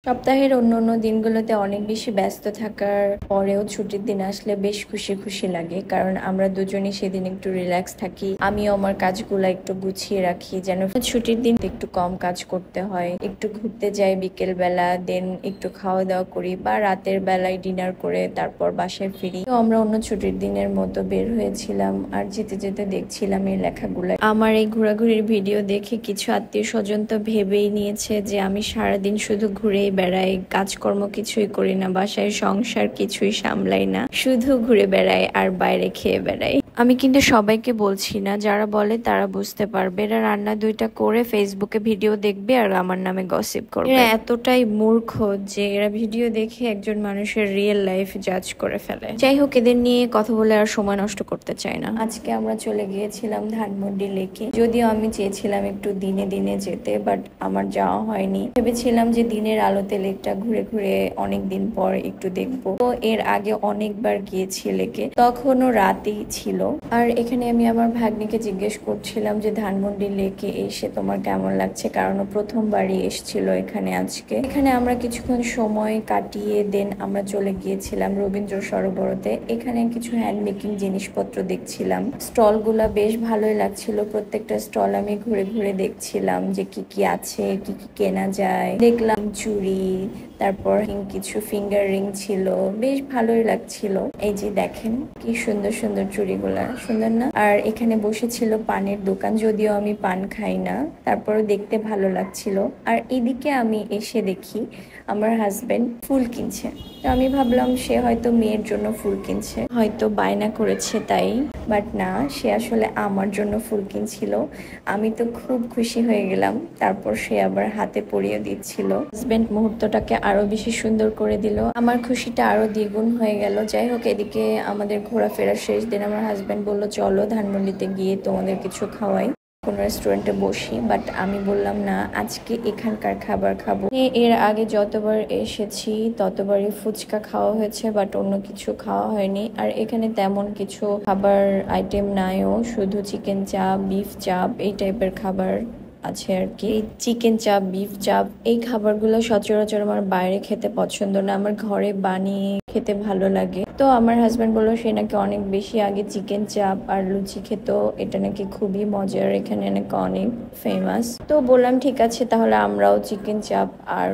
সপ্তাহের অন্য দিনগুলোতে অনেক বেশি ব্যস্ত থাকার পরেও ছুটির দিন আসলে বেশ খুশি খুশি লাগে, কারণ আমরা দুজনই সেদিন একটু রিল্যাক্স থাকি। আমিও আমার কাজগুলো একটু গুছিয়ে রাখি, যেন ছুটির দিন একটু কম কাজ করতে হয়। একটু ঘুরতে যাই বিকেল বেলা, দেন একটু খাওয়া দাওয়া করি, বা রাতের বেলায় ডিনার করে তারপর বাসায় ফিরি। তো আমরা অন্য ছুটির দিনের মতো বের হয়েছিলাম, আর যেতে যেতে দেখছিলাম এই লেখাগুলো। আমার এই ঘোরাঘুরির ভিডিও দেখে কিছু আত্মীয় স্বজন তো ভেবেই নিয়েছে যে আমি সারাদিন শুধু ঘুরে বেড়াই, কাজকর্ম কিছুই করি না, বাসায় সংসার কিছুই সামলাই না, শুধু ঘুরে বেড়াই আর বাইরে খেয়ে বেড়াই। আমি কিন্তু সবাইকে বলছি না, যারা বলে তারা বুঝতে পারবে। এরা রান্না দুইটা করে ফেসবুকে ভিডিও দেখবে আর আমার নামে গসিপ করবে। এরা এতটাই মূর্খ যে এরা ভিডিও দেখে একজন মানুষের রিয়েল লাইফ জাজ করে ফেলে। যাই হোক, এদের নিয়ে কথা বলে আর সময় নষ্ট করতে চাই না। আজকে আমরা চলে গিয়েছিলাম ধানমন্ডি লেকে। যদিও আমি চেয়েছিলাম একটু দিনে দিনে যেতে, বাট আমার যাওয়া হয়নি। ভেবেছিলাম যে দিনের আলোতে লেকটা ঘুরে ঘুরে অনেকদিন পর একটু দেখবো। তো এর আগে অনেকবার গিয়েছি লেকে, তখনও রাতেই ছিল। আর এখানে আমি আমার ভাগ্নিকে জিজ্ঞেস করছিলাম যে ধানমন্ডি লেকে এসে তোমার কেমন লাগছে, কারণ ও প্রথমবারই এসেছিল এখানে। আজকে এখানে আমরা কিছুক্ষণ সময় কাটিয়ে দেন আমরা চলে গিয়েছিলাম রবীন্দ্র সরোবরতে। এখানে কিছু হ্যান্ড মেকিং জিনিসপত্র দেখছিলাম। স্টল গুলা বেশ ভালোই লাগছিল। প্রত্যেকটা স্টল আমি ঘুরে ঘুরে দেখছিলাম যে কি কি আছে, কি কি কেনা যায়। দেখলাম চুড়ি, তারপর কিছু ফিঙ্গার রিং ছিল, বেশ ভালোই লাগছিল। এই যে দেখেন কি সুন্দর সুন্দর চুড়িগুলা, সুন্দর না? আর এখানে বসেছিল পানের দোকান, যদিও আমি পান খাই না, তারপরও দেখতে ভালো লাগছিল। আর এদিকে আমি এসে দেখি আমার হাজবেন্ড ফুল কিনছে। তো আমি ভাবলাম সে হয়তো মেয়ের জন্য ফুল কিনছে, হয়তো বায়না করেছে তাই, বাট না, সে আসলে আমার জন্য ফুল কিনছিল। আমি তো খুব খুশি হয়ে গেলাম। তারপর সে আবার হাতে পরিয়ে দিচ্ছিল। হাজবেন্ড মুহূর্তটাকে আরো বেশি সুন্দর করে দিল, আমার খুশিটা আরো দ্বিগুণ হয়ে গেল। যাই হোক, এদিকে আমাদের ঘোরাফেরার শেষ দিন। আমার হাজবেন্ড বলল চলো ধানমন্ডিতে গিয়ে তোমাদের কিছু খাওয়াই, কোন রেস্টুরেন্টে বসি, বাট আমি বললাম না, আজকে এখানকার খাবার খাবো। এর আগে যতবার এসেছি ততবারই ফুচকা খাওয়া হয়েছে, বাট অন্য কিছু খাওয়া হয়নি। আর এখানে তেমন কিছু খাবার আইটেম নাইও, শুধু চিকেন চাপ, বিফ চাপ এই টাইপের খাবার আছে আর কি। চিকেন চাপ, বিফ চাপ এই খাবারগুলো সচরাচর আমার বাইরে খেতে পছন্দ না, আমার ঘরে বানিয়ে খেতে ভালো লাগে। তো আমার হাজবেন্ড বললো সে নাকি অনেক বেশি আগে চিকেন চাপ আর লুচি খেত, এটা নাকি খুবই মজার, এখানে নাকি অনেক ফেমাস। তো বললাম ঠিক আছে, তাহলে আমরাও চিকেন চাপ আর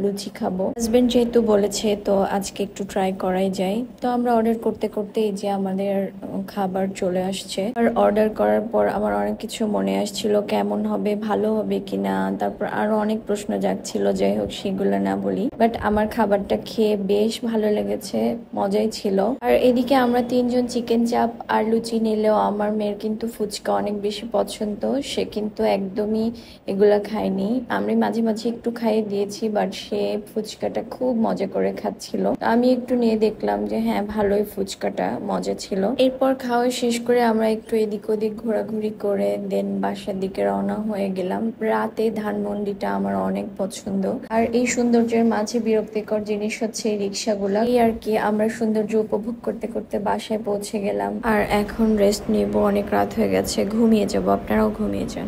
লুচি খাবো। হাজবেন্ড যেহেতু বলেছে, তো আজকে একটু ট্রাই করাই যায়। তো আমরা অর্ডার করতে করতে এই যে আমাদের খাবার চলে আসছে। আর অর্ডার করার পর আমার অনেক কিছু মনে আসছিল, কেমন হবে, ভালো হবে কিনা, তারপর আরো অনেক প্রশ্ন জাগছিল। যাই হোক, সেগুলো না বলি, বাট আমার খাবারটা খেয়ে বেশ ভালো লেগেছে, মজাই ছিল। আর এদিকে আমরা তিনজন চিকেন চাপ আর লুচি নিলেও আমার মেয়ের কিন্তু ফুচকা অনেক বেশি পছন্দ, সে কিন্তু একদমই এগুলা খায়নি। আমি মাঝে মাঝে একটু খাইয়ে দিয়েছি, বাট সে ফুচকাটা খুব মজা করে খাচ্ছিল। আমি একটু নিয়ে দেখলাম যে হ্যাঁ, ভালোই ফুচকাটা মজা ছিল। এরপর খাওয়া শেষ করে আমরা একটু এদিক ওদিক ঘোরাঘুরি করে দেন বাসার দিকে রওনা হয়ে গেলাম। রাতে ধানমন্ডিটা আমার অনেক পছন্দ। আর এই সৌন্দর্যের মাঝে বিরক্তিকর জিনিস হচ্ছে এই রিক্সাগুলা। এই আর কি, আমরা সৌন্দর্য উপভোগ করতে করতে বাসায় পৌঁছে গেলাম। আর এখন রেস্ট নিব, অনেক রাত হয়ে গেছে, ঘুমিয়ে যাব। আপনারাও ঘুমিয়ে যান।